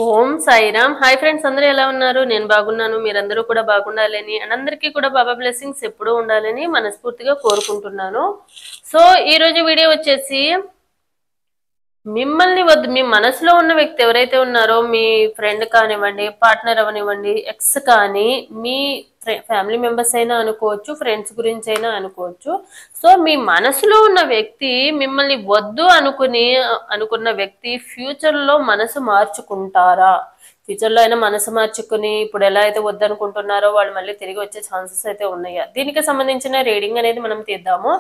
ఓం Sairam. Hi friends, అందరూ ఎలా ఉన్నారు? నేను బాగున్నాను. మీరందరూ కూడా బాగుండాలని అండ్ అందరికీ కూడా బాబా బ్లెస్సింగ్స్ ఎప్పుడూ ఉండాలని మనస్ఫూర్తిగా కోరుకుంటున్నాను. సో ఈ రోజు వీడియో వచ్చేసి మిమ్మల్ని వద్దు, మీ మనసులో ఉన్న వ్యక్తి ఎవరైతే ఉన్నారో, మీ ఫ్రెండ్ కానివ్వండి, పార్ట్నర్ అవనివ్వండి, ఎక్స్ కానీ, మీ ఫ్యామిలీ మెంబర్స్ అయినా అనుకోవచ్చు, ఫ్రెండ్స్ గురించి అయినా అనుకోవచ్చు. సో మీ మనసులో ఉన్న వ్యక్తి మిమ్మల్ని వద్దు అనుకున్న వ్యక్తి ఫ్యూచర్ లో మనసు మార్చుకుంటారా? ఫ్యూచర్ లో అయినా మనసు మార్చుకుని ఇప్పుడు ఎలా అయితే వద్దనుకుంటున్నారో వాళ్ళు మళ్ళీ తిరిగి వచ్చే ఛాన్సెస్ అయితే ఉన్నాయా? దీనికి సంబంధించిన రీడింగ్ అనేది మనం తీద్దాము.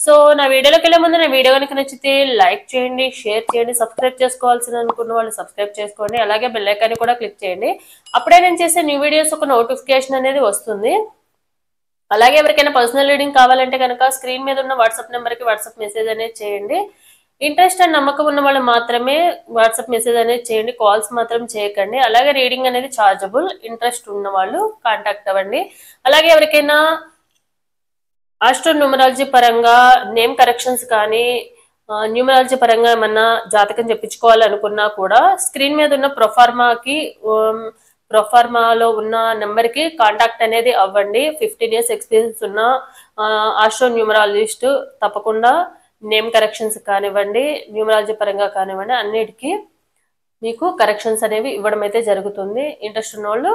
సో నా వీడియోలోకి వెళ్ళే ముందు నా వీడియో కనుక నచ్చితే లైక్ చేయండి, షేర్ చేయండి, సబ్స్క్రైబ్ చేసుకోవాల్సిన అనుకున్న వాళ్ళు సబ్స్క్రైబ్ చేసుకోండి, అలాగే బెల్ ఐకాన్ కూడా క్లిక్ చేయండి. అప్పుడే నేను చేసే న్యూ వీడియోస్ ఒక నోటిఫికేషన్ అనేది వస్తుంది. అలాగే ఎవరికైనా పర్సనల్ రీడింగ్ కావాలంటే కనుక స్క్రీన్ మీద ఉన్న వాట్సాప్ నెంబర్కి వాట్సాప్ మెసేజ్ అనేది చేయండి. ఇంట్రెస్ట్ అండ్ నమ్మకం ఉన్న వాళ్ళు మాత్రమే వాట్సాప్ మెసేజ్ అనేది చేయండి, కాల్స్ మాత్రం చేయకండి. అలాగే రీడింగ్ అనేది ఛార్జబుల్. ఇంట్రెస్ట్ ఉన్న వాళ్ళు కాంటాక్ట్ అవ్వండి. అలాగే ఎవరికైనా ఆస్ట్రోన్యూమరాలజీ పరంగా నేమ్ కరెక్షన్స్ కానీ న్యూమరాలజీ పరంగా ఏమన్నా జాతకం చెప్పించుకోవాలనుకున్నా కూడా స్క్రీన్ మీద ఉన్న ప్రొఫార్మాలో ఉన్న నెంబర్కి కాంటాక్ట్ అనేది అవ్వండి. 15 years ఎక్స్పీరియన్స్ ఉన్న ఆస్ట్రోన్యూమరాలజిస్ట్ తప్పకుండా నేమ్ కరెక్షన్స్ కానివ్వండి, న్యూమరాలజీ పరంగా కానివ్వండి, అన్నిటికీ మీకు కరెక్షన్స్ అనేవి ఇవ్వడం అయితే జరుగుతుంది. ఇంట్రెస్ట్ ఉన్న వాళ్ళు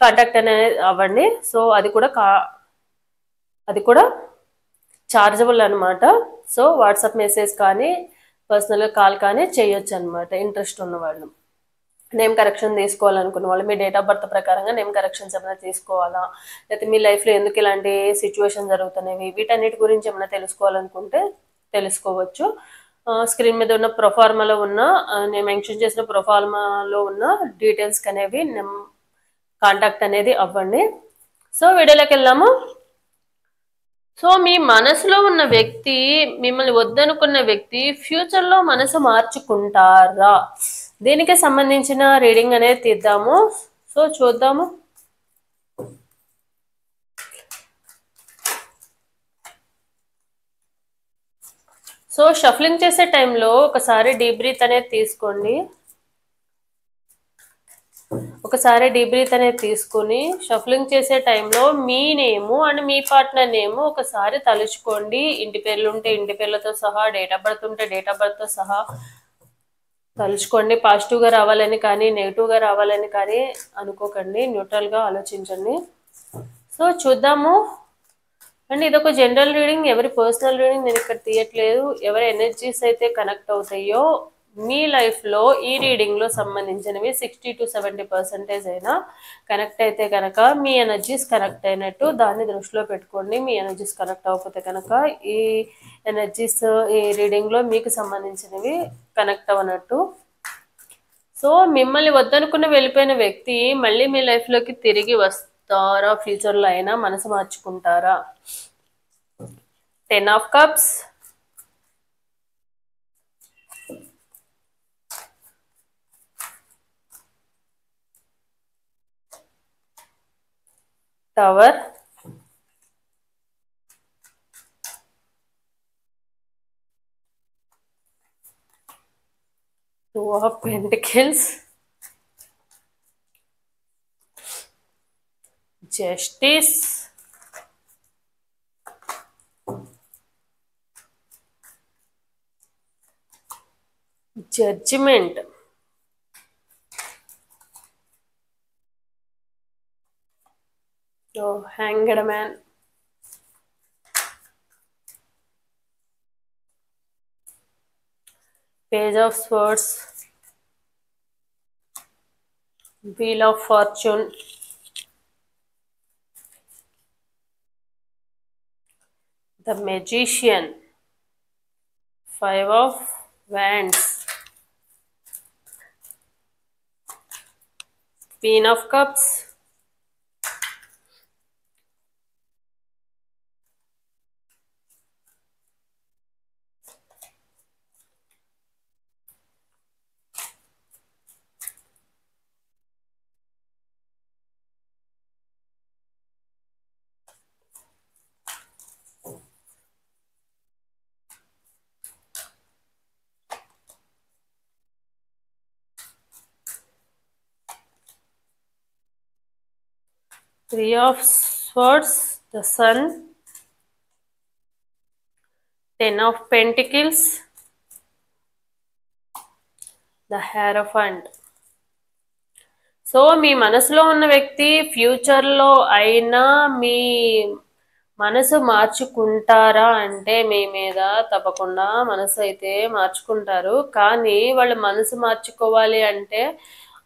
కాంటాక్ట్ అనేది అవ్వండి. సో అది కూడా చార్జబుల్ అనమాట. సో వాట్సాప్ మెసేజ్ కానీ పర్సనల్గా కాల్ కానీ చేయొచ్చు అనమాట. ఇంట్రెస్ట్ ఉన్న వాళ్ళు, నేమ్ కరెక్షన్ తీసుకోవాలనుకున్న వాళ్ళు, మీ డేట్ ఆఫ్ బర్త్ ప్రకారంగా నేమ్ కరెక్షన్స్ ఏమైనా తీసుకోవాలా, లేకపోతే మీ లైఫ్లో ఎందుకు ఇలాంటి సిచ్యువేషన్ జరుగుతున్నాయి, వీటన్నిటి గురించి ఏమైనా తెలుసుకోవాలనుకుంటే తెలుసుకోవచ్చు. స్క్రీన్ మీద ఉన్న ప్రొఫార్మాలో ఉన్న నేను మెన్షన్ చేసిన ప్రొఫార్మాలో ఉన్న డీటెయిల్స్కి అనేవి కాంటాక్ట్ అనేది అవ్వండి. సో వీడియోలోకి వెళ్దాము. సో మీ మనసులో ఉన్న వ్యక్తి, మిమ్మల్ని వద్దనుకున్న వ్యక్తి ఫ్యూచర్ లో మనసు మార్చుకుంటారా? దీనికి సంబంధించిన రీడింగ్ అనేది తీద్దాము. సో చూద్దాము. సో షఫ్లింగ్ చేసే టైంలో ఒకసారి డీప్ బ్రీత్ అనేది తీసుకోండి. ఒకసారి డీప్ బ్రీత్ అనేది తీసుకుని షఫ్లింగ్ చేసే టైంలో మీ name and me partner name ఒకసారి తలుచుకోండి. ఇంటి పేర్లు ఉంటే ఇంటి పేర్లతో సహా, డేట్ ఆఫ్ బర్త్ ఉంటే డేట్ ఆఫ్ బర్త్తో సహా తలుచుకోండి. పాజిటివ్గా రావాలని కానీ నెగిటివ్గా రావాలని కానీ అనుకోకండి, న్యూట్రల్గా ఆలోచించండి. సో చూద్దాము. అండ్ ఇదొక జనరల్ రీడింగ్, ఎవరి పర్సనల్ రీడింగ్ నేను ఇక్కడ తీయట్లేదు. ఎవరి ఎనర్జీస్ అయితే కనెక్ట్ అవుతాయో మీ లైఫ్లో ఈ రీడింగ్లో సంబంధించినవి 60 to 70% అయినా కనెక్ట్ అయితే కనుక మీ ఎనర్జీస్ కనెక్ట్ అయినట్టు దాన్ని దృష్టిలో పెట్టుకోండి. మీ ఎనర్జీస్ కనెక్ట్ అవ్వకపోతే కనుక ఈ ఎనర్జీస్ ఈ రీడింగ్లో మీకు సంబంధించినవి కనెక్ట్ అవ్వనట్టు. సో మిమ్మల్ని వద్దనుకుని వెళ్ళిపోయిన వ్యక్తి మళ్ళీ మీ లైఫ్లోకి తిరిగి వస్తారా? ఫ్యూచర్లో అయినా మనసు మార్చుకుంటారా? 10 of Cups, Tower, 2 of Pentacles, Justice, Judgment, Hanged Man, Page of Swords, Wheel of Fortune, The Magician, 5 of Wands, Queen of Cups, Three of Swords, the Sun, Ten of Pentacles, the Hierophant. So మీ మనసులో ఉన్న వ్యక్తి ఫ్యూచర్లో అయినా మీ మనసు మార్చుకుంటారా అంటే మీ మీద తప్పకుండా మనసు అయితే మార్చుకుంటారు. కానీ వాళ్ళు మనసు మార్చుకోవాలి అంటే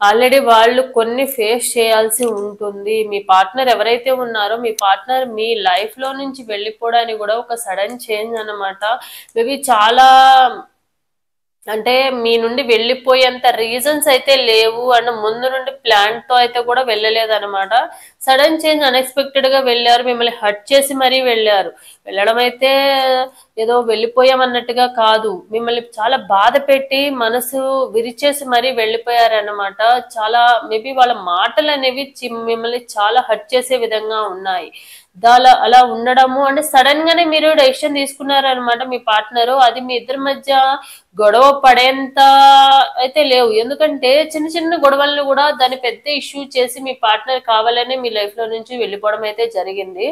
ఆల్రెడీ వాళ్ళు కొన్ని ఫేస్ చేయాల్సి ఉంటుంది. మీ పార్ట్నర్ ఎవరైతే ఉన్నారో మీ పార్ట్నర్ మీ లైఫ్లో నుంచి వెళ్ళిపోవడానికి కూడా ఒక సడన్ చేంజ్ అన్నమాట. మేబీ చాలా అంటే మీ నుండి వెళ్ళిపోయేంత రీజన్స్ అయితే లేవు అండ్ ముందు నుండి ప్లాన్ తో అయితే కూడా వెళ్ళలేదు అనమాట. సడన్ చేంజ్ అన్ఎక్స్పెక్టెడ్ గా వెళ్ళారు, మిమ్మల్ని హర్ట్ చేసి మరీ వెళ్ళారు. వెళ్ళడం అయితే ఏదో వెళ్ళిపోయామన్నట్టుగా కాదు, మిమ్మల్ని చాలా బాధ పెట్టి మనసు విరిచేసి మరీ వెళ్ళిపోయారన్నమాట. చాలా మేబీ వాళ్ళ మాటలు అనేవి మిమ్మల్ని చాలా హర్ట్ చేసే విధంగా ఉన్నాయి. అలా ఉండడము అంటే సడన్ గానే మీరు డెసిషన్ తీసుకున్నారనమాట మీ పార్ట్నర్. అది మీ ఇద్దరి మధ్య గొడవ పడేంత అయితే లేవు, ఎందుకంటే చిన్న చిన్న గొడవలను కూడా దాన్ని పెద్ద ఇష్యూ చేసి మీ పార్ట్నర్ కావాలనే మీ లైఫ్ లో నుంచి వెళ్ళిపోవడం అయితే జరిగింది.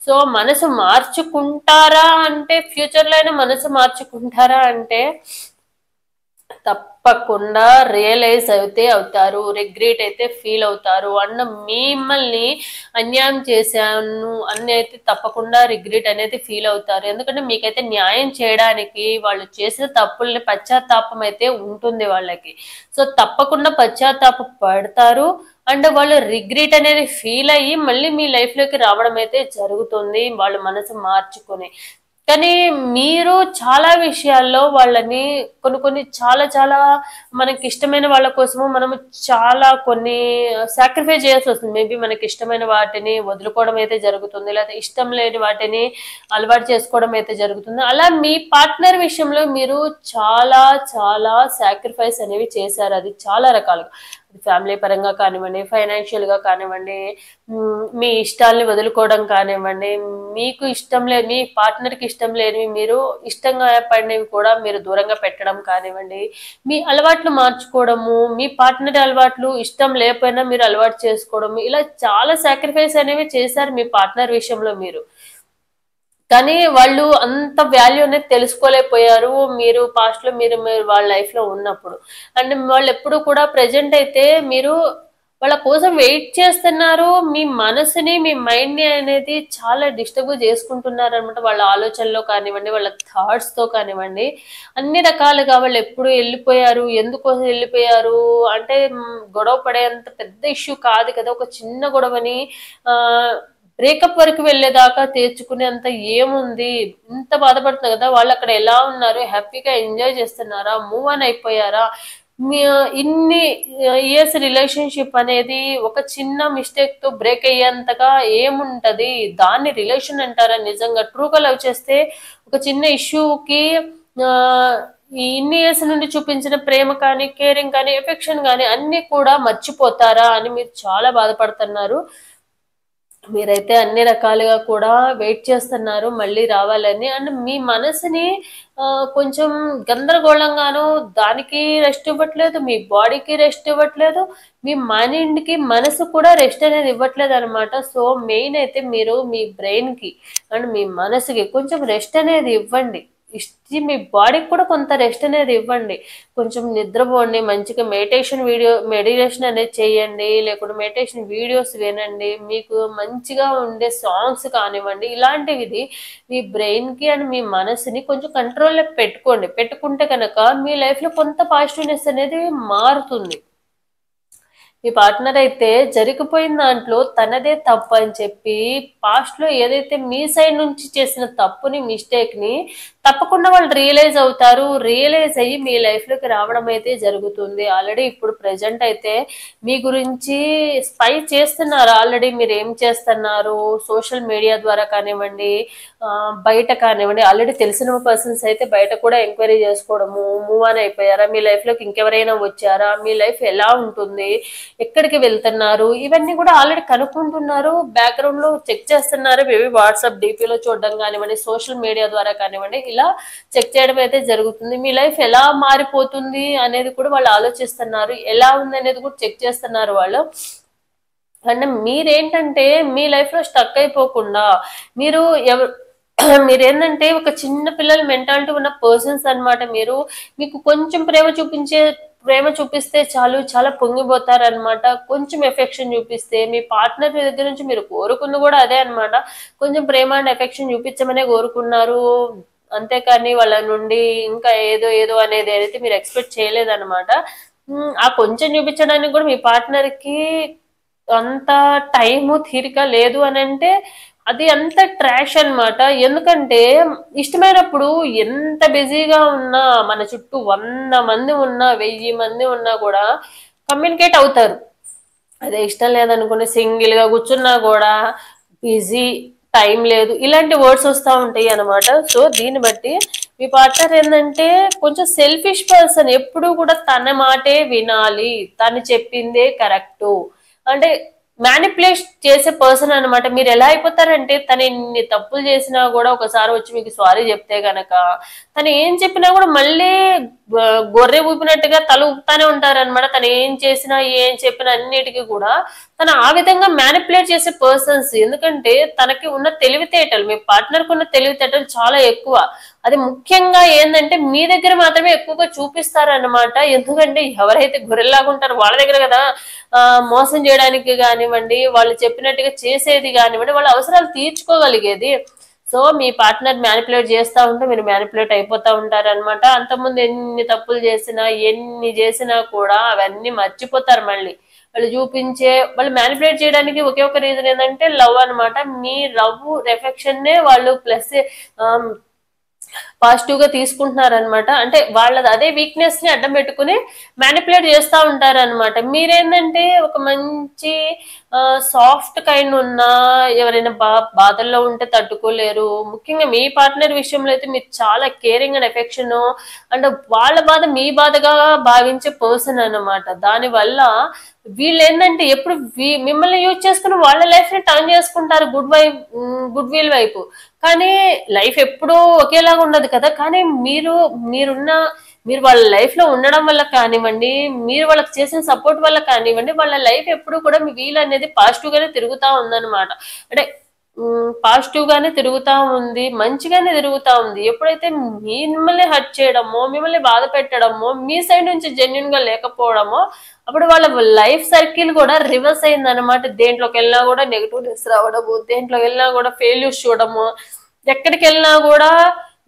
సో మనసు మార్చుకుంటారా అంటే ఫ్యూచర్ లో అయినా మనసు మార్చుకుంటారా అంటే తప్పకుండా రియలైజ్ అయితే అవుతారు, రిగ్రెట్ అయితే ఫీల్ అవుతారు. అన్న మిమ్మల్ని అన్యాయం చేశాను అని అయితే తప్పకుండా రిగ్రెట్ అనేది ఫీల్ అవుతారు. ఎందుకంటే మీకైతే న్యాయం చేయడానికి వాళ్ళు చేసిన తప్పుల్ని పశ్చాత్తాపం అయితే ఉంటుంది వాళ్ళకి. సో తప్పకుండా పశ్చాత్తాప పడతారు అండ్ వాళ్ళు రిగ్రెట్ అనేది ఫీల్ అయ్యి మళ్ళీ మీ లైఫ్ లోకి రావడం అయితే జరుగుతుంది వాళ్ళు మనసు మార్చుకొని. కానీ మీరు చాలా విషయాల్లో వాళ్ళని కొన్ని చాలా చాలా మనకి ఇష్టమైన వాళ్ళ కోసము మనము చాలా కొన్ని సాక్రిఫైస్ చేయాల్సి వస్తుంది. మేబీ మనకి ఇష్టమైన వాటిని వదులుకోవడం అయితే జరుగుతుంది, లేదా ఇష్టం లేని వాటిని అలవాటు చేసుకోవడం అయితే జరుగుతుంది. అలా మీ పార్ట్నర్ విషయంలో మీరు చాలా చాలా సాక్రిఫైస్ అనేవి చేశారు. అది చాలా రకాలుగా, ఫ్యామిలీ పరంగా కానివ్వండి, ఫైనాన్షియల్ గా కానివ్వండి, మీ ఇష్టాలని వదులుకోవడం కానివ్వండి, మీకు ఇష్టం లేని మీ పార్ట్నర్కి ఇష్టం లేనివి మీరు ఇష్టంగా పడినవి కూడా మీరు దూరంగా పెట్టడం కానివ్వండి, మీ అలవాట్లు మార్చుకోవడము, మీ పార్ట్నర్ అలవాట్లు ఇష్టం లేకపోయినా మీరు అలవాటు చేసుకోవడము, ఇలా చాలా సాక్రిఫైస్ అనేవి చేశారు మీ పార్ట్నర్ విషయంలో మీరు. కానీ వాళ్ళు అంత వాల్యూ అనేది తెలుసుకోలేకపోయారు మీరు పాస్ట్ లో మీరు వాళ్ళ లైఫ్ లో ఉన్నప్పుడు. అండ్ వాళ్ళు ఎప్పుడు కూడా ప్రెజెంట్ అయితే మీరు వాళ్ళ కోసం వెయిట్ చేస్తున్నారు. మీ మనసుని మీ మైండ్ ని అనేది చాలా డిస్టర్బ్ చేసుకుంటున్నారు అనమాట. వాళ్ళ ఆలోచనలో కానివ్వండి, వాళ్ళ థాట్స్ తో కానివ్వండి, అన్ని రకాలుగా వాళ్ళు ఎప్పుడు వెళ్ళిపోయారు, ఎందుకోసం వెళ్ళిపోయారు అంటే గొడవ పడేంత పెద్ద ఇష్యూ కాదు కదా, ఒక చిన్న గొడవని బ్రేకప్ వరకు వెళ్ళేదాకా తీర్చుకునేంత ఏముంది, ఇంత బాధపడుతున్నారు కదా. వాళ్ళు అక్కడ ఎలా ఉన్నారు, హ్యాపీగా ఎంజాయ్ చేస్తున్నారా, మూవ్ ఆన్ అయిపోయారా? ఇన్ని ఇయర్స్ రిలేషన్షిప్ అనేది ఒక చిన్న మిస్టేక్ తో బ్రేక్ అయ్యేంతగా ఏముంటది, దాన్ని రిలేషన్ అంటారా? నిజంగా ట్రూగా లవ్ చేస్తే ఒక చిన్న ఇష్యూకి ఇన్ని ఇయర్స్ నుండి చూపించిన ప్రేమ కానీ, కేరింగ్ కానీ, ఎఫెక్షన్ కానీ అన్ని కూడా మర్చిపోతారా అని మీరు చాలా బాధపడుతున్నారు. మీరైతే అన్ని రకాలుగా కూడా వెయిట్ చేస్తున్నారు మళ్ళీ రావాలని. అండ్ మీ మనసుని కొంచెం గందరగోళంగాను, దానికి రెస్ట్ ఇవ్వట్లేదు, మీ బాడీకి రెస్ట్ ఇవ్వట్లేదు, మీ మైండ్కి మనసు కూడా రెస్ట్ అనేది ఇవ్వట్లేదు అనమాట. సో మెయిన్ అయితే మీరు మీ బ్రెయిన్కి అండ్ మీ మనసుకి కొంచెం రెస్ట్ అనేది ఇవ్వండి. మీ బాడీకి కూడా కొంత రెస్ట్ అనేది ఇవ్వండి. కొంచెం నిద్రపోండి, మంచిగా మెడిటేషన్ అనేది చేయండి, లేకుంటే మెడిటేషన్ వీడియోస్ వినండి, మీకు మంచిగా ఉండే సాంగ్స్ కానివ్వండి, ఇలాంటివి మీ బ్రెయిన్కి అండ్ మీ మనసుని కొంచెం కంట్రోల్లో పెట్టుకుంటే కనుక మీ లైఫ్లో కొంత పాజిటివ్నెస్ అనేది మారుతుంది. మీ పార్ట్నర్ అయితే జరిగిపోయిన దాంట్లో తనదే తప్పు అని చెప్పి పాస్ట్ లో ఏదైతే మీ సైడ్ నుంచి చేసిన తప్పుని, మిస్టేక్ ని తప్పకుండా వాళ్ళు రియలైజ్ అవుతారు. రియలైజ్ అయ్యి మీ లైఫ్ లోకి రావడం అయితే జరుగుతుంది. ఆల్రెడీ ఇప్పుడు ప్రెజెంట్ అయితే మీ గురించి స్పై చేస్తున్నారు. ఆల్రెడీ మీరు ఏం చేస్తున్నారు సోషల్ మీడియా ద్వారా కానివ్వండి, బయట కానివ్వండి, ఆల్రెడీ తెలిసిన పర్సన్స్ అయితే బయట కూడా ఎంక్వైరీ చేసుకోవడము, మూవ్ ఆన్ అయిపోయారా, మీ లైఫ్ లోకి ఇంకెవరైనా వచ్చారా, మీ లైఫ్ ఎలా ఉంటుంది, ఎక్కడికి వెళ్తున్నారు, ఇవన్నీ కూడా ఆల్రెడీ కనుక్కుంటున్నారు. బ్యాక్గ్రౌండ్ లో చెక్ చేస్తున్నారు. మేబీ వాట్సాప్ డిపిలో చూడడం కానివ్వండి, సోషల్ మీడియా ద్వారా కానివ్వండి, ఇలా చెక్ చేయడం అయితే జరుగుతుంది. మీ లైఫ్ ఎలా మారిపోతుంది అనేది కూడా వాళ్ళు ఆలోచిస్తున్నారు. ఎలా ఉంది అనేది కూడా చెక్ చేస్తున్నారు వాళ్ళు. అంటే మీరేంటంటే మీ లైఫ్ లో స్టక్ అయిపోకుండా మీరు ఎవరు మీరేంటంటే ఒక చిన్న పిల్లల మెంటాలిటీ ఉన్న పర్సన్స్ అన్నమాట. మీరు మీకు కొంచెం ప్రేమ చూపిస్తే చాలు చాలా పొంగిపోతారనమాట. కొంచెం ఎఫెక్షన్ చూపిస్తే మీ పార్ట్నర్ మీ దగ్గర నుంచి మీరు కోరుకుంది కూడా అదే అన్నమాట. కొంచెం ప్రేమ అండ్ ఎఫెక్షన్ చూపించమనే కోరుకున్నారు, అంతేకాని వాళ్ళ నుండి ఇంకా ఏదో ఏదో అనేది అయితే మీరు ఎక్స్పెక్ట్ చేయలేదన్నమాట. ఆ కొంచెం చూపించడానికి కూడా మీ పార్ట్నర్ కి అంత టైము తీరిక లేదు అని అంటే అది అంత ట్రాష్ అన్నమాట. ఎందుకంటే ఇష్టమైనప్పుడు ఎంత బిజీగా ఉన్నా, మన చుట్టూ 100 మంది ఉన్నా 1000 మంది ఉన్నా కూడా కమ్యూనికేట్ అవుతారు. అదే ఇష్టం లేదనుకుని సింగిల్ గా కూర్చున్నా కూడా బిజీ, టైం లేదు, ఇలాంటి వర్డ్స్ వస్తూ ఉంటాయి అనమాట. సో దీన్ని బట్టి మీ పార్ట్నర్ ఏంటంటే కొంచెం సెల్ఫిష్ పర్సన్, ఎప్పుడు కూడా తన మాటే వినాలి, తను చెప్పిందే కరెక్టు అంటే మ్యానిపులేట్ చేసే పర్సన్ అనమాట. మీరు ఎలా అయిపోతారంటే తను ఎన్ని తప్పులు చేసినా కూడా ఒకసారి వచ్చి మీకు సారీ చెప్తే గనక తను ఏం చెప్పినా కూడా మళ్ళీ గొర్రె ఊపినట్టుగా తల ఊపుతానే ఉంటారనమాట. తను ఏం చేసినా ఏం చెప్పినా అన్నిటికీ కూడా తను ఆ విధంగా మ్యానిపులేట్ చేసే పర్సన్స్. ఎందుకంటే తనకి ఉన్న తెలివితేటలు, మీ పార్ట్నర్ కు ఉన్న తెలివితేటలు చాలా ఎక్కువ. అది ముఖ్యంగా ఏంటంటే మీ దగ్గర మాత్రమే ఎక్కువగా చూపిస్తారన్నమాట. ఎందుకంటే ఎవరైతే గొర్రెల్లాగా ఉంటారో వాళ్ళ దగ్గర కదా మోసం చేయడానికి కానివ్వండి, వాళ్ళు చెప్పినట్టుగా చేసేది కానివ్వండి, వాళ్ళ అవసరాలు తీర్చుకోగలిగేది. సో మీ పార్ట్నర్ మ్యానిపులేట్ చేస్తూ ఉంటే మీరు మ్యానిపులేట్ అయిపోతూ ఉంటారనమాట. అంతకుముందు ఎన్ని తప్పులు చేసినా ఎన్ని చేసినా కూడా అవన్నీ మర్చిపోతారు. మళ్ళీ వాళ్ళు మ్యానిపులేట్ చేయడానికి ఒకే ఒక రీజన్ ఏంటంటే లవ్ అనమాట. మీ లవ్ ఎఫెక్షన్ నే వాళ్ళు ప్లస్ పాజిటివ్ గా తీసుకుంటున్నారనమాట. అంటే వాళ్ళది అదే వీక్నెస్ ని అడ్డం పెట్టుకుని మ్యానిపులేట్ చేస్తూ ఉంటారనమాట. మీరేంటంటే ఒక మంచి సాఫ్ట్ కైండ్ ఉన్నా ఎవరైనా బాధల్లో ఉంటే తట్టుకోలేరు. ముఖ్యంగా మీ పార్ట్నర్ విషయంలో అయితే మీరు చాలా కేరింగ్ అండ్ ఎఫెక్షన్ అండ్ వాళ్ళ బాధ మీ బాధగా భావించే పర్సన్ అనమాట. దానివల్ల వీళ్ళు ఏంటంటే ఎప్పుడు మిమ్మల్ని యూజ్ చేసుకుని వాళ్ళ లైఫ్ ని టర్న్ చేసుకుంటారు గుడ్ విల్ వైపు. కానీ లైఫ్ ఎప్పుడూ ఒకేలాగా ఉండదు కదా. కానీ మీరు వాళ్ళ లైఫ్ లో ఉండడం వల్ల కానివ్వండి, మీరు వాళ్ళకి చేసిన సపోర్ట్ వల్ల కానివ్వండి, వాళ్ళ లైఫ్ ఎప్పుడు కూడా మీ వీల్ అనేది పాజిటివ్ గానే తిరుగుతా ఉందన్నమాట. అంటే పాజిటివ్ గానే తిరుగుతా ఉంది, మంచిగానే తిరుగుతా ఉంది. ఎప్పుడైతే మిమ్మల్ని హర్ట్ చేయడమో, మిమ్మల్ని బాధ పెట్టడమో, మీ సైడ్ నుంచి జెన్యున్ గా లేకపోవడమో, అప్పుడు వాళ్ళ లైఫ్ సర్కిల్ కూడా రివర్స్ అయింది అనమాట. దేంట్లోకి వెళ్ళినా కూడా నెగిటివ్నెస్ రావడము, దేంట్లోకి వెళ్ళినా కూడా ఫెయిల్యూర్స్ చూడడము, ఎక్కడికి వెళ్ళినా కూడా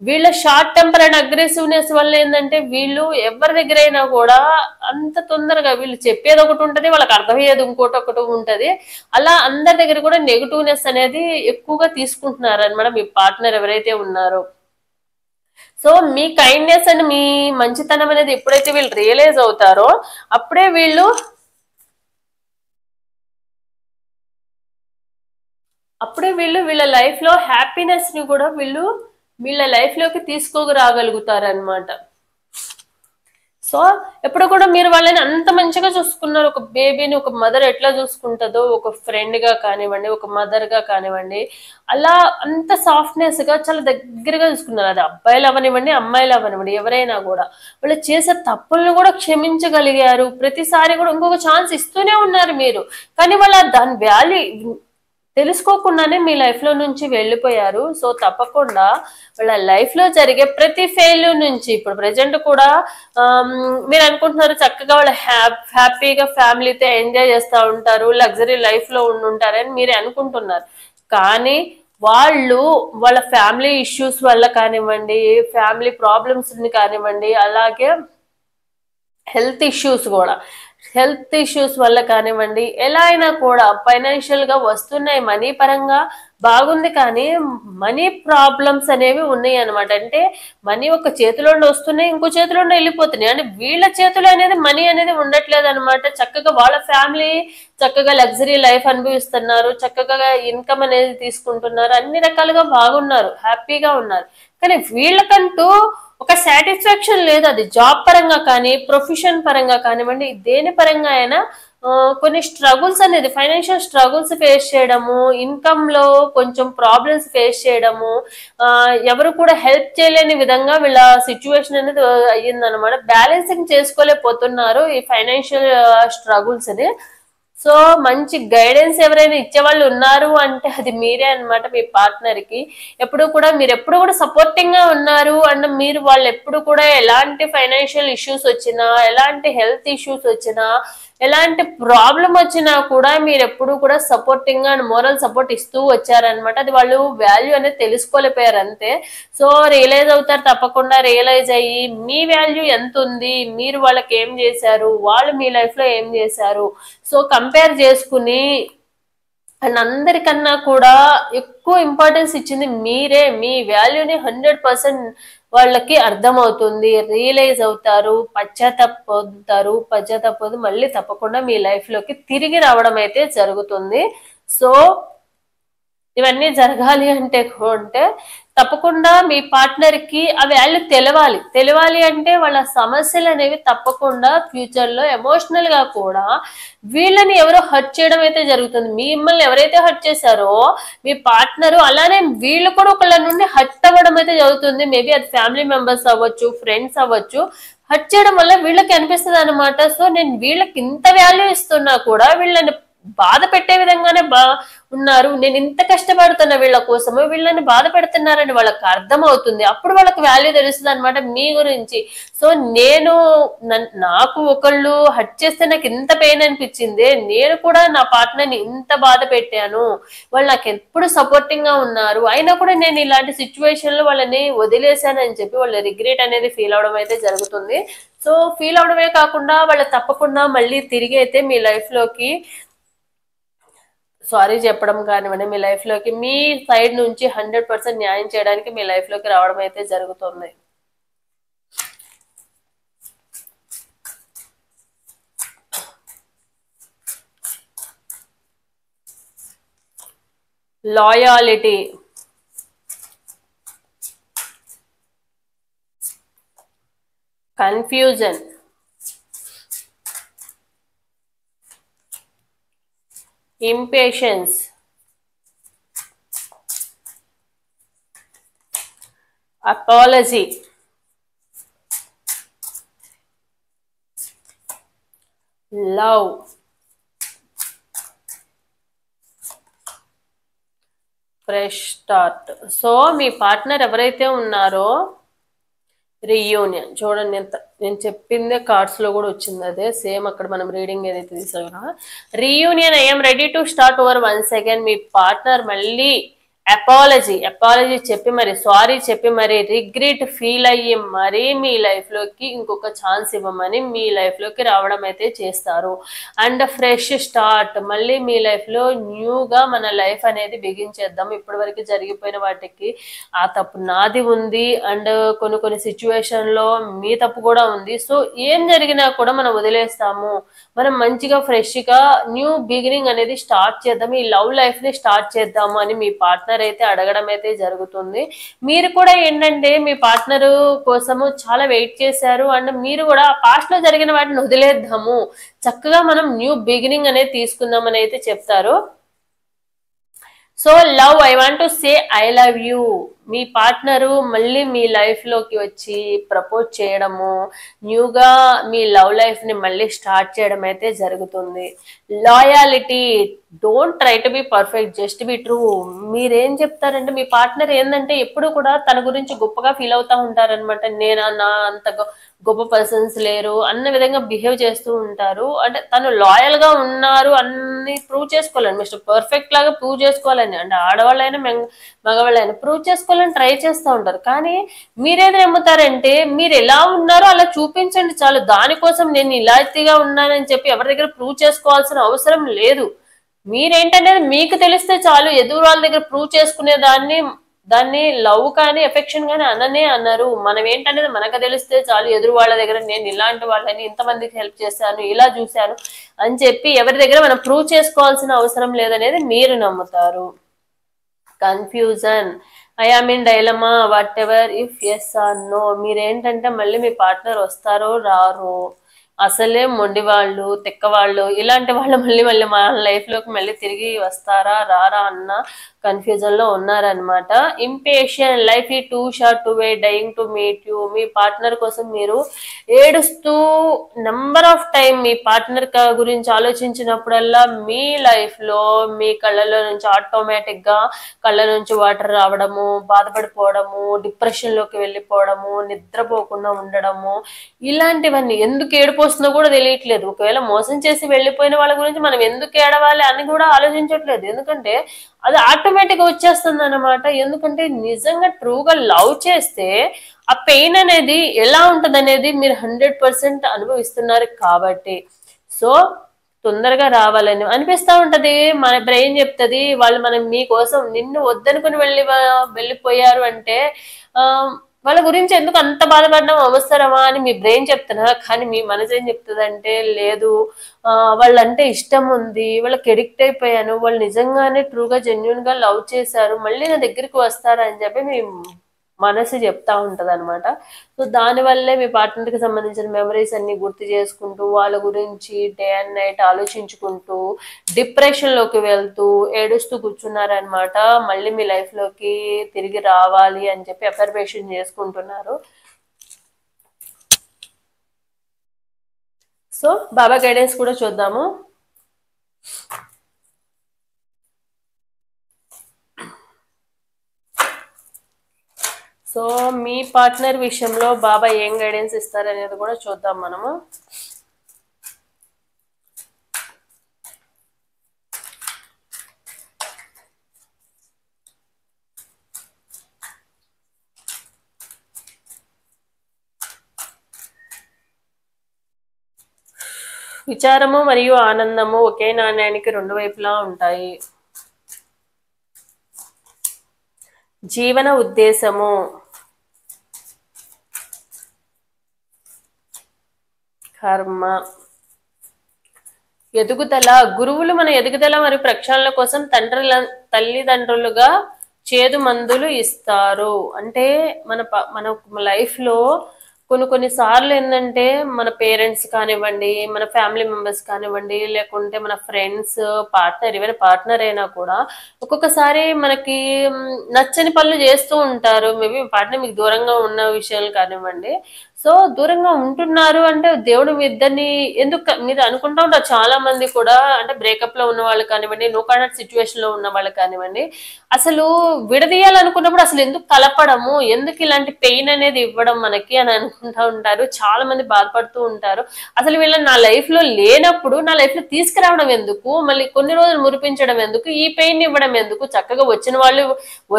వీళ్ళ షార్ట్ టెంపర్ అండ్ అగ్రెసివ్నెస్ వల్ల ఏంటంటే వీళ్ళు ఎవరి దగ్గర అయినా కూడా అంత తొందరగా వీళ్ళు చెప్పేది ఒకటి ఉంటది, వాళ్ళకి అర్థమయ్యేది ఒకటి ఉంటది. అలా అందరి దగ్గర కూడా నెగిటివ్నెస్ అనేది ఎక్కువగా తీసుకుంటున్నారు అనమాట మీ పార్ట్నర్ ఎవరైతే ఉన్నారో. సో మీ కైండ్నెస్ అండ్ మీ మంచితనం అనేది ఎప్పుడైతే వీళ్ళు రియలైజ్ అవుతారో అప్పుడే వీళ్ళు వీళ్ళ లైఫ్ లో హ్యాపీనెస్ ని కూడా వీళ్ళ లైఫ్ లోకి తీసుకోరాగలుగుతారు అనమాట. సో ఎప్పుడు కూడా మీరు వాళ్ళని అంత మంచిగా చూసుకున్నారు. ఒక బేబీని ఒక మదర్ ఎట్లా చూసుకుంటుందో, ఒక ఫ్రెండ్ గా కానివ్వండి, ఒక మదర్ గా కానివ్వండి, అలా అంత సాఫ్ట్నెస్ గా చాలా దగ్గరగా చూసుకున్నారు. అది అబ్బాయిలు అవనివ్వండి, అమ్మాయిలు అవనివ్వండి, ఎవరైనా కూడా వాళ్ళు చేసే తప్పులను కూడా క్షమించగలిగారు. ప్రతిసారి కూడా ఇంకొక ఛాన్స్ ఇస్తూనే ఉన్నారు మీరు. కానీ వాళ్ళ దాని వాల్యూ తెలుసుకోకుండానే మీ లైఫ్ లో నుంచి వెళ్ళిపోయారు. సో తప్పకుండా వాళ్ళ లైఫ్ లో జరిగే ప్రతి ఫెయిల్యూర్ నుంచి ఇప్పుడు ప్రెజెంట్ కూడా మీరు అనుకుంటున్నారు చక్కగా వాళ్ళు హ్యాపీగా ఫ్యామిలీతో ఎంజాయ్ చేస్తూ ఉంటారు, లగ్జరీ లైఫ్ లో ఉండుంటారని మీరే అనుకుంటున్నారు. కానీ వాళ్ళ ఫ్యామిలీ ఇష్యూస్ వల్ల కానివ్వండి, ఫ్యామిలీ ప్రాబ్లమ్స్ కానివ్వండి, అలాగే హెల్త్ ఇష్యూస్ వల్ల కానివ్వండి, ఎలా అయినా కూడా ఫైనాన్షియల్ గా వస్తున్నాయి, మనీ పరంగా బాగుంది, కానీ మనీ ప్రాబ్లమ్స్ అనేవి ఉన్నాయి అనమాట. అంటే మనీ ఒక చేతిలో వస్తున్నాయి, ఇంకో చేతిలో వెళ్ళిపోతున్నాయి. అంటే వీళ్ళ చేతిలో అనేది మనీ అనేది ఉండట్లేదు అనమాట. చక్కగా వాళ్ళ ఫ్యామిలీ చక్కగా లగ్జరీ లైఫ్ అనుభవిస్తున్నారు, చక్కగా ఇన్కమ్ అనేది తీసుకుంటున్నారు, అన్ని రకాలుగా బాగున్నారు, హ్యాపీగా ఉన్నారు. కానీ వీళ్ళకంటూ ఒక సాటిస్ఫాక్షన్ లేదు. అది జాబ్ పరంగా కానీ, ప్రొఫెషన్ పరంగా కానివ్వండి, దేని పరంగా అయినా కొన్ని స్ట్రగుల్స్ అనేది, ఫైనాన్షియల్ స్ట్రగుల్స్ ఫేస్ చేయడము, ఇన్కమ్ లో కొంచెం ప్రాబ్లమ్స్ ఫేస్ చేయడము, ఎవరు కూడా హెల్ప్ చేయలేని విధంగా వీళ్ళ సిచ్యువేషన్ అనేది అయ్యిందనమాట. బ్యాలెన్సింగ్ చేసుకోలేకపోతున్నారు ఈ ఫైనాన్షియల్ స్ట్రగుల్స్ ని. సో మంచి గైడెన్స్ ఎవరైనా ఇచ్చేవాళ్ళు ఉన్నారు అంటే అది మీరే అన్నమాట. మీ పార్ట్నర్ కి ఎప్పుడు కూడా మీరు ఎప్పుడు కూడా సపోర్టింగ్ గా ఉన్నారు అండ్ మీరు వాళ్ళు ఎప్పుడు కూడా ఎలాంటి ఫైనాన్షియల్ ఇష్యూస్ వచ్చినా, ఎలాంటి హెల్త్ ఇష్యూస్ వచ్చినా, ఎలాంటి ప్రాబ్లం వచ్చినా కూడా మీరు ఎప్పుడు కూడా సపోర్టింగ్ గా అండ్ మోరల్ సపోర్ట్ ఇస్తూ వచ్చారనమాట. అది వాళ్ళు వాల్యూ అనేది తెలుసుకోలేకపోయారు అంతే. సో రియలైజ్ అవుతారు, తప్పకుండా రియలైజ్ అయ్యి మీ వాల్యూ ఎంత ఉంది, మీరు వాళ్ళకి ఏం చేశారు, వాళ్ళు మీ లైఫ్ లో ఏం చేశారు, సో కంపేర్ చేసుకుని అండ్ అందరికన్నా కూడా ఎక్కువ ఇంపార్టెన్స్ ఇచ్చింది మీరే. మీ వాల్యూని 100% వాళ్ళకి అర్థమవుతుంది, రియలైజ్ అవుతారు, పశ్చాత్తాపొందుతారు, మళ్ళీ తప్పకుండా మీ లైఫ్ లోకి తిరిగి రావడం అయితే జరుగుతుంది. సో ఇవన్నీ జరగాలి అంటే తప్పకుండా మీ పార్ట్నర్ కి ఆ వాల్యూ తెలవాలి అంటే వాళ్ళ సమస్యలు అనేవి తప్పకుండా ఫ్యూచర్ లో ఎమోషనల్ గా కూడా వీళ్ళని ఎవరో హర్ట్ చేయడం అయితే జరుగుతుంది. మిమ్మల్ని ఎవరైతే హర్ట్ చేశారో మీ పార్ట్నర్, అలానే వీళ్ళు కూడా ఒకళ్ళ నుండి హర్ట్ అవ్వడం అయితే జరుగుతుంది. మేబీ అది ఫ్యామిలీ మెంబర్స్ అవ్వచ్చు, ఫ్రెండ్స్ అవ్వచ్చు. హర్ట్ చేయడం వల్ల వీళ్ళకి అనిపిస్తుంది అనమాట, సో నేను వీళ్ళకి ఇంత వాల్యూ ఇస్తున్నా కూడా వీళ్ళని బాధ పెట్టే విధంగానే ఉన్నారు, నేను ఇంత కష్టపడుతున్నా వీళ్ళ కోసము, వీళ్ళని బాధ పెడుతున్నారని వాళ్ళకి అర్థం అవుతుంది. అప్పుడు వాళ్ళకి వాల్యూ తెలుస్తుంది అనమాట మీ గురించి. సో నాకు ఒకళ్ళు హర్ట్ చేస్తే నాకు ఇంత పెయిన్ అనిపించింది, నేను కూడా నా పార్ట్నర్ని ఇంత బాధ పెట్టాను, వాళ్ళు నాకు ఎప్పుడు సపోర్టింగ్ గా ఉన్నారు, అయినా కూడా నేను ఇలాంటి సిచ్యువేషన్ లో వాళ్ళని వదిలేశానని చెప్పి వాళ్ళు రిగ్రెట్ అనేది ఫీల్ అవడం అయితే జరుగుతుంది. సో ఫీల్ అవడమే కాకుండా వాళ్ళు తప్పకుండా మళ్ళీ తిరిగి అయితే మీ లైఫ్ లోకి సారీ చెప్పడం కానివ్వండి, మీ లైఫ్ లోకి మీ సైడ్ నుంచి 100% న్యాయం చేయడానికి మీ లైఫ్ లోకి రావడం అయితే జరుగుతుంది. Loyalty, confusion, impatience, apology, love, fresh start. So మీ పార్ట్నర్ ఎవరైతే ఉన్నారో రీయూనియన్ చూడండి, నేను చెప్పిందే కార్డ్స్ లో కూడా వచ్చింది, అదే సేమ్ అక్కడ మనం రీడింగ్ ఏదైతే తీసామో reunion. I'm ready to start over once again. మీ పార్ట్నర్ మళ్ళీ అపాలజీ చెప్పి మరి, సారీ చెప్పి మరి, రిగ్రెట్ ఫీల్ అయ్యి మరి మీ లైఫ్ లోకి ఇంకొక ఛాన్స్ ఇవ్వమని మీ లైఫ్ లోకి రావడం అయితే చేస్తారు. అండ్ ఫ్రెష్ స్టార్ట్, మళ్ళీ మీ లైఫ్ లో న్యూగా మన లైఫ్ అనేది బిగించేద్దాం, ఇప్పటి వరకు జరిగిపోయిన వాటికి ఆ తప్పు నాది ఉంది అండ్ కొన్ని సిచ్యువేషన్ లో మీ తప్పు కూడా ఉంది. సో ఏం జరిగినా కూడా మనం వదిలేస్తాము, మనం మంచిగా ఫ్రెష్ గా న్యూ బిగినింగ్ అనేది స్టార్ట్ చేద్దాం, ఈ లవ్ లైఫ్ ని స్టార్ట్ చేద్దాము అని మీ పార్ట్నర్ అయితే అడగడం అయితే జరుగుతుంది. మీరు కూడా ఏంటంటే మీ పార్ట్నర్ కోసము చాలా వెయిట్ చేశారు అండ్ మీరు కూడా పాస్ట్ లో జరిగిన వాటిని వదిలేద్దాము, చక్కగా మనం న్యూ బిగినింగ్ అనేది తీసుకుందాం అని అయితే చెప్తారు. So love, I want to say I love you. Me partner మళ్ళీ మీ లైఫ్ లోకి వచ్చి ప్రపోజ్ చేయడము, న్యూగా మీ లవ్ లైఫ్ ని మళ్ళీ స్టార్ట్ చేయడం అయితే జరుగుతుంది. Loyalty, don't try to be perfect, just be true. మీరేం చెప్తారంటే మీ పార్ట్నర్ ఏంటంటే ఎప్పుడు కూడా తన గురించి గొప్పగా ఫీల్ అవుతా ఉంటారనమాట. నా అంత గొప్ప పర్సన్స్ లేరు అన్న విధంగా బిహేవ్ చేస్తూ ఉంటారు. అంటే తను లాయల్ గా ఉన్నారు అన్ని ప్రూవ్ చేసుకోవాలని, మిస్టర్ పర్ఫెక్ట్ లాగా ప్రూవ్ చేసుకోవాలని, అంటే ఆడవాళ్ళైనా మగవాళ్ళైనా ప్రూవ్ చేసుకోవాలని ట్రై చేస్తూ ఉంటారు. కానీ మీరేది నమ్ముతారంటే మీరు ఎలా ఉన్నారో అలా చూపించండి చాలు, దానికోసం నేను ఇలాంటిగా ఉన్నానని చెప్పి ఎవరి దగ్గర ప్రూవ్ చేసుకోవాల్సిన అవసరం లేదు. మీరేంటనేది మీకు తెలిస్తే చాలు, ఎదురు వాళ్ళ దగ్గర ప్రూవ్ చేసుకునే దాన్ని లవ్ కానీ ఎఫెక్షన్ కానీ అన్నారు. మనం ఏంటనేది మనకు తెలిస్తే చాలు, ఎదురు వాళ్ళ దగ్గర నేను ఇలాంటి వాళ్ళని ఇంతమందికి హెల్ప్ చేశాను, ఇలా చూశాను అని చెప్పి ఎవరి దగ్గర మనం ప్రూవ్ చేసుకోవాల్సిన అవసరం లేదనేది మీరు నమ్ముతారు. Confusion, I am in dilemma, whatever if yes or no. మీరేంటంటే మళ్ళీ మీ పార్ట్నర్ వస్తారో రారో, అసలే మొండి వాళ్ళు, తిక్క వాళ్ళు, ఇలాంటి వాళ్ళు మళ్ళీ మళ్ళీ మన లైఫ్ లోకి మళ్ళీ తిరిగి వస్తారా రారా అన్న కన్ఫ్యూజన్ లో ఉన్నారనమాట. Impatient life is too short to wait dying to meet you. మీ పార్ట్నర్ కోసం మీరు ఏడుస్తూ నెంబర్ ఆఫ్ టైం మీ పార్ట్నర్ గురించి ఆలోచించినప్పుడల్లా మీ లైఫ్ లో మీ కళ్ళలో నుంచి ఆటోమేటిక్ గా కళ్ళ నుంచి వాటర్ రావడము, బాధపడిపోవడము, డిప్రెషన్ లోకి వెళ్ళిపోవడము, నిద్రపోకుండా ఉండడము, ఇలాంటివన్నీ ఎందుకు ఏడుపు వస్తుందో కూడా తెలియట్లేదు. ఒకవేళ మోసం చేసి వెళ్ళిపోయిన వాళ్ళ గురించి మనం ఎందుకు ఏడవాలి అని కూడా ఆలోచించట్లేదు. ఎందుకంటే అది ఆటోమేటిక్ గా వచ్చేస్తుంది అనమాట. ఎందుకంటే నిజంగా ట్రూగా లవ్ చేస్తే ఆ పెయిన్ అనేది ఎలా ఉంటది అనేది మీరు 100% అనుభవిస్తున్నారు కాబట్టి. సో తొందరగా రావాలని అనిపిస్తా ఉంటది. మన బ్రెయిన్ చెప్తుంది వాళ్ళు మనం మీకోసం నిన్ను వద్దనుకుని వెళ్ళిపోయారు అంటే ఆ వాళ్ళ గురించి ఎందుకు అంత బాధపడడం అవసరమా అని మీ బ్రెయిన్ చెప్తున్నా, కానీ మీ మనసు ఏం చెప్తుంది అంటే లేదు, వాళ్ళంటే ఇష్టం ఉంది, వాళ్ళకి ఎడిక్ట్ అయిపోయాను, వాళ్ళు నిజంగానే ట్రూగా జెన్యున్ గా లవ్ చేశారు, మళ్ళీ నా దగ్గరికి వస్తారని చెప్పి మీ మనసు చెప్తా ఉంటది అనమాట. సో దానివల్లే మీ పార్ట్నర్ కి సంబంధించిన మెమరీస్ అన్ని గుర్తు చేసుకుంటూ వాళ్ళ గురించి డే అండ్ నైట్ ఆలోచించుకుంటూ డిప్రెషన్ లోకి వెళ్తూ ఏడుస్తూ కూర్చున్నారనమాట. మళ్ళీ మీ లైఫ్ లోకి తిరిగి రావాలి అని చెప్పి అఫర్మేషన్ చేసుకుంటున్నారు. సో బాబా గైడెన్స్ కూడా చూద్దాము. సో మీ పార్ట్నర్ విషయంలో బాబా ఏం గైడెన్స్ ఇస్తారనేది కూడా చూద్దాం మనము. విచారము మరియు ఆనందము ఒకే నాణ్యానికి రెండు వైపులా ఉంటాయి. జీవన ఉద్దేశము, కర్మ, ఎదుగుదల. గురువులు మన ఎదుగుదల మరియు ప్రక్షాళన కోసం తల్లిదండ్రులుగా చేదు మందులు ఇస్తారు. అంటే మన లైఫ్ లో కొన్ని సార్లు ఏంటంటే మన పేరెంట్స్ కానివ్వండి, మన ఫ్యామిలీ మెంబర్స్ కానివ్వండి, లేకుంటే మన ఫ్రెండ్స్, పార్ట్నర్, ఈవెన్ పార్ట్నర్ అయినా కూడా ఒక్కొక్కసారి మనకి నచ్చని పనులు చేస్తూ ఉంటారు. మేబీ పార్ట్నర్ మీకు దూరంగా ఉన్న విషయాలు కానివ్వండి. సో దూరంగా ఉంటున్నారు అంటే దేవుడు మీ ఇద్దరిని ఎందుకు మీరు అనుకుంటా ఉంటారు. చాలా మంది కూడా అంటే బ్రేకప్ లో ఉన్న వాళ్ళు కానివ్వండి, నో కాంటాక్ట్ సిచ్యువేషన్ లో ఉన్న వాళ్ళు కానివ్వండి, అసలు విడదీయాలనుకున్నప్పుడు అసలు ఎందుకు కలపడము, ఎందుకు ఇలాంటి పెయిన్ అనేది ఇవ్వడం మనకి అని అనుకుంటా ఉంటారు. చాలా మంది బాధపడుతూ ఉంటారు. అసలు వీళ్ళని నా లైఫ్ లో లేనప్పుడు నా లైఫ్ లో తీసుకురావడం ఎందుకు, మళ్ళీ కొన్ని రోజులు మురిపించడం ఎందుకు, ఈ పెయిన్ ఇవ్వడం ఎందుకు, చక్కగా వచ్చిన వాళ్ళు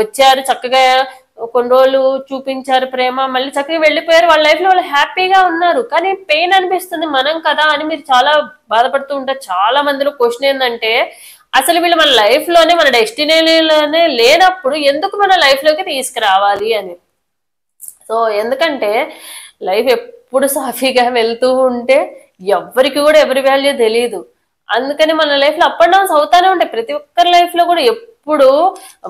వచ్చారు, చక్కగా కొన్ని రోజులు చూపించారు ప్రేమ, మళ్ళీ చక్కగా వెళ్ళిపోయారు, వాళ్ళ లైఫ్ లో వాళ్ళు హ్యాపీగా ఉన్నారు, కానీ పెయిన్ అనిపిస్తుంది మనం కదా అని మీరు చాలా బాధపడుతూ ఉంటారు. చాలా మందిలో క్వశ్చన్ ఏంటంటే అసలు వీళ్ళు మన లైఫ్ లోనే మన డెస్టినీలోనే లేనప్పుడు ఎందుకు మన లైఫ్ లోకి తీసుకురావాలి అని. సో ఎందుకంటే లైఫ్ ఎప్పుడు సాఫీగా వెళ్తూ ఉంటే ఎవరికి కూడా ఎవరి వాల్యూ తెలియదు. అందుకని మన లైఫ్ లో అప్ అండ్ డౌన్స్ అవుతానే ఉంటాయి. ప్రతి ఒక్కరి లైఫ్ లో కూడా ఎప్పుడు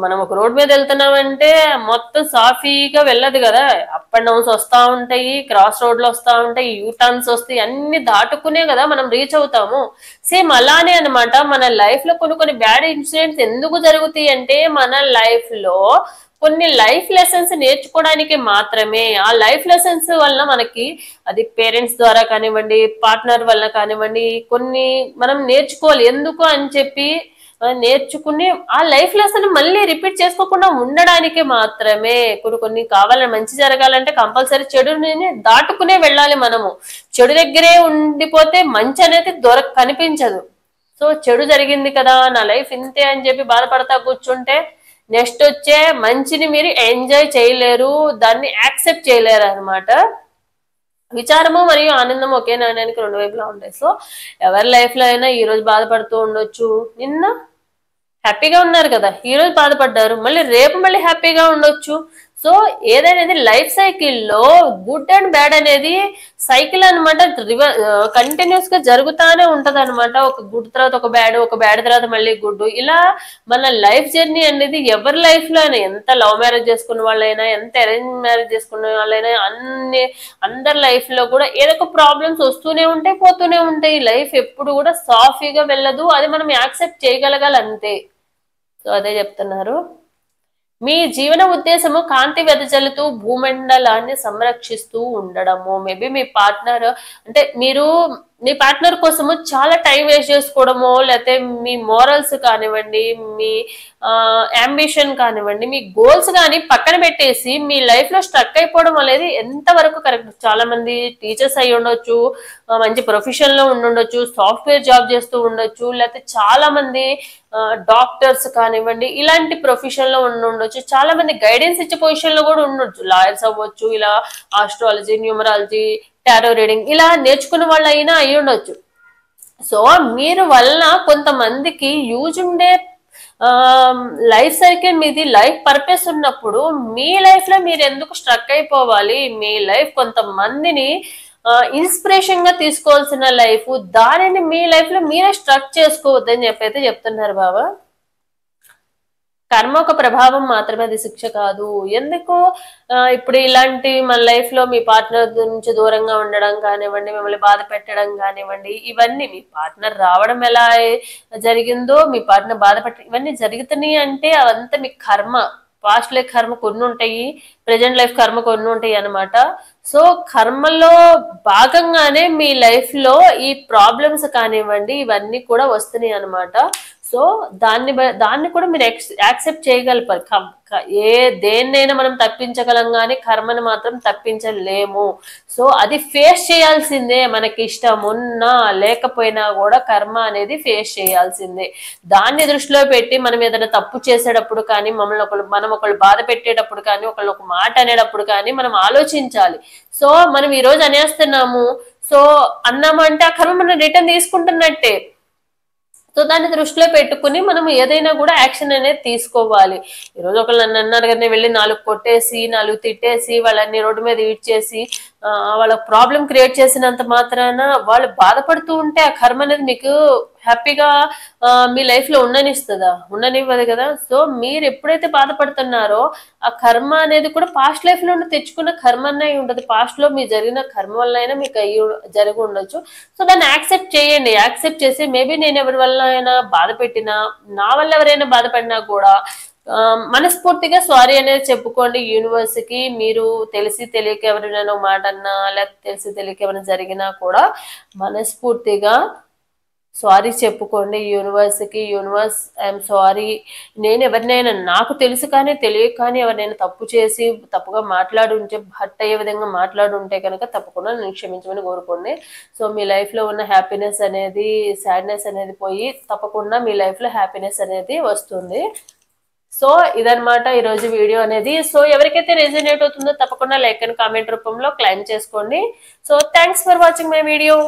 మనం ఒక రోడ్ మీద వెళ్తున్నామంటే మొత్తం సాఫీగా వెళ్ళదు కదా, అప్ అండ్ డౌన్స్ వస్తూ ఉంటాయి, క్రాస్ రోడ్ లో వస్తూ ఉంటాయి, యూ టర్న్స్ వస్తాయి, అన్ని దాటుకునే కదా మనం రీచ్ అవుతాము. సేమ్ అలానే అనమాట మన లైఫ్ లో కొన్ని బ్యాడ్ ఇన్సిడెంట్స్ ఎందుకు జరుగుతాయి అంటే మన లైఫ్ లో కొన్ని లైఫ్ లెసన్స్ నేర్చుకోవడానికి మాత్రమే. ఆ లైఫ్ లెసన్స్ వల్ల మనకి అది పేరెంట్స్ ద్వారా కానివ్వండి, పార్ట్నర్ వల్ల కానివ్వండి, కొన్ని మనం నేర్చుకోవాలి. ఎందుకు అని చెప్పి నేర్చుకుని ఆ లైఫ్ లెసన్ మళ్ళీ రిపీట్ చేసుకోకుండా ఉండడానికి మాత్రమే. కొన్ని కావాలని మంచి జరగాలంటే కంపల్సరీ చెడుని దాటుకునే వెళ్ళాలి మనము. చెడు దగ్గరే ఉండిపోతే మంచి అనేది కనిపించదు. సో చెడు జరిగింది కదా నా లైఫ్ ఇంతే అని చెప్పి బాధపడతా కూర్చుంటే నెక్స్ట్ వచ్చే మంచిని మీరు ఎంజాయ్ చేయలేరు, దాన్ని యాక్సెప్ట్ చేయలేరు అనమాట. విచారము మరియు ఆనందం ఒకే నాణ్యానికి రెండు వైపులా ఉంటాయి. సో ఎవరి లైఫ్ లో అయినా ఈ రోజు బాధపడుతూ ఉండొచ్చు, నిన్న హ్యాపీగా ఉన్నారు కదా, ఈ రోజు బాధపడ్డారు, మళ్ళీ రేపు మళ్ళీ హ్యాపీగా ఉండొచ్చు. సో ఏదైనా లైఫ్ సైకిల్లో గుడ్ అండ్ బ్యాడ్ అనేది సైకిల్ అనమాట, కంటిన్యూస్ గా జరుగుతానే ఉంటది అనమాట. ఒక గుడ్ తర్వాత ఒక బ్యాడ్ తర్వాత మళ్ళీ గుడ్, ఇలా మన లైఫ్ జర్నీ అనేది ఎవరి లైఫ్ లో అయినా, ఎంత లవ్ మ్యారేజ్ చేసుకున్న వాళ్ళైనా, ఎంత అరేంజ్ మ్యారేజ్ చేసుకున్న వాళ్ళైనా, అందరి లైఫ్ లో కూడా ఏదో ఒక ప్రాబ్లమ్స్ వస్తూనే ఉంటాయి, పోతూనే ఉంటాయి. లైఫ్ ఎప్పుడు కూడా సాఫీగా వెళ్ళదు, అది మనం యాక్సెప్ట్ చేయగలగాలి అంతే. సో అదే చెప్తున్నారు. మీ జీవన ఉద్దేశము కాంతి వెదజల్లుతూ భూమండలాన్ని సంరక్షిస్తూ ఉండడము. మేబీ మీ పార్ట్నర్ అంటే మీరు మీ పార్ట్నర్ కోసము చాలా టైం వేస్ట్ చేసుకోవడమో, లేకపోతే మీ మోరల్స్ కానివ్వండి, మీ అంబిషన్ కానివ్వండి, మీ గోల్స్ కానీ పక్కన పెట్టేసి మీ లైఫ్ లో స్ట్రక్ అయిపోవడం అనేది ఎంతవరకు కరెక్ట్? చాలా మంది టీచర్స్ అయి ఉండొచ్చు, మంచి ప్రొఫెషన్ లో ఉండుండొచ్చు, సాఫ్ట్వేర్ జాబ్ చేస్తూ ఉండొచ్చు, లేకపోతే చాలా మంది డాక్టర్స్ కానివ్వండి ఇలాంటి ప్రొఫెషన్ లో ఉండొచ్చు, చాలా మంది గైడెన్స్ ఇచ్చే పొజిషన్ లో కూడా ఉండొచ్చు, లాయర్స్ అవ్వచ్చు, ఇలా ఆస్ట్రాలజీ, న్యూమరాలజీ, టారో రీడింగ్ ఇలా నేర్చుకున్న వాళ్ళు అయినా అయి ఉండొచ్చు. సో మీరు వలన కొంతమందికి యూజ్ ఉండే లైఫ్ సైకిల్ మీది, లైఫ్ పర్పస్ ఉన్నప్పుడు మీ లైఫ్ లో మీరు ఎందుకు స్ట్రక్ అయిపోవాలి? మీ లైఫ్ కొంతమందిని ఇన్స్పిరేషన్ గా తీసుకోవాల్సిన లైఫ్, దానిని మీ లైఫ్ లో మీరే స్ట్రక్ చేసుకోవద్దని చెప్పైతే చెప్తున్నారు బాబా. కర్మ ఒక ప్రభావం మాత్రమే, అది శిక్ష కాదు. ఎందుకు ఇప్పుడు ఇలాంటి మన లైఫ్ లో మీ పార్ట్నర్ నుంచి దూరంగా ఉండడం కానివ్వండి, మిమ్మల్ని బాధ పెట్టడం కానివ్వండి, ఇవన్నీ మీ పార్ట్నర్ రావడం ఎలా జరిగిందో, మీ పార్ట్నర్ బాధ పెట్టడం, ఇవన్నీ జరుగుతున్నాయి అంటే అవంతా మీ కర్మ. పాస్ట్ లైఫ్ కర్మ కొన్ని ఉంటాయి, ప్రెజెంట్ లైఫ్ కర్మ కొన్ని ఉంటాయి అనమాట. సో కర్మలో భాగంగానే మీ లైఫ్ లో ఈ ప్రాబ్లమ్స్ కానివ్వండి ఇవన్నీ కూడా వస్తున్నాయి అనమాట. సో దాన్ని కూడా మీరు యాక్సెప్ట్ చేయగలరు. దేన్నైనా మనం తప్పించగలం కానీ కర్మని మాత్రం తప్పించలేము. సో అది ఫేస్ చేయాల్సిందే, మనకి ఇష్టం ఉన్నా లేకపోయినా కూడా కర్మ అనేది ఫేస్ చేయాల్సిందే. దాన్ని దృష్టిలో పెట్టి మనం ఏదైనా తప్పు చేసేటప్పుడు కానీ, మనం ఒకళ్ళు బాధ పెట్టేటప్పుడు కానీ, ఒకళ్ళు ఒక మాట అనేటప్పుడు కానీ మనం ఆలోచించాలి. సో మనం ఈ రోజు అనేస్తున్నాము, సో అన్నామంటే ఆ కర్మ మనం రిటర్న్ తీసుకుంటున్నట్టే. సో దాన్ని దృష్టిలో పెట్టుకుని మనం ఏదైనా కూడా యాక్షన్ అనేది తీసుకోవాలి. ఈరోజు ఒకళ్ళు నన్ను అన్నారు కానీ వెళ్ళి 4 కొట్టేసి 4 తిట్టేసి వాళ్ళని రోడ్డు మీద ఈడ్చేసి వాళ్ళ ప్రాబ్లం క్రియేట్ చేసినంత మాత్రాన వాళ్ళు బాధపడుతూ ఉంటే ఆ కర్మ అనేది మీకు హ్యాపీగా మీ లైఫ్ లో ఉండనివ్వదు కదా. సో మీరు ఎప్పుడైతే బాధపడుతున్నారో ఆ కర్మ అనేది కూడా పాస్ట్ లైఫ్ లో తెచ్చుకున్న కర్మ అనే ఉండదు, పాస్ట్ లో మీ జరిగిన కర్మ వల్ల అయినా మీకు జరిగి ఉండొచ్చు. సో దాన్ని యాక్సెప్ట్ చేయండి. యాక్సెప్ట్ చేసి మేబీ నేను ఎవరి వల్ల అయినా బాధ పెట్టినా, నా వల్ల ఎవరైనా బాధపడినా కూడా మనస్ఫూర్తిగా సారీ అనేది చెప్పుకోండి యూనివర్స్ కి. మీరు తెలిసి తెలియక ఎవరైనా మాట అన్నా, లేకపోతే తెలిసి తెలియక ఎవరైనా జరిగినా కూడా మనస్ఫూర్తిగా సారీ చెప్పుకోండి యూనివర్స్ కి. యూనివర్స్ ఐఎమ్ సారీ, నేను ఎవరినైనా నాకు తెలుసు కానీ తెలియక కానీ ఎవరినైనా తప్పు చేసి తప్పుగా మాట్లాడుంటే, హర్ట్ అయ్యే విధంగా మాట్లాడుంటే కనుక తప్పకుండా నేను క్షమించమని కోరుకోండి. సో మీ లైఫ్ లో ఉన్న హ్యాపీనెస్ అనేది, సాడ్నెస్ అనేది పోయి తప్పకుండా మీ లైఫ్ లో హ్యాపీనెస్ అనేది వస్తుంది. సో ఇదనమాట ఈరోజు వీడియో అనేది. సో ఎవరికైతే రెజనేట్ అవుతుందో తప్పకుండా లైక్ అండ్ కామెంట్ రూపంలో క్లైమ్ చేసుకోండి. So thanks for watching my video.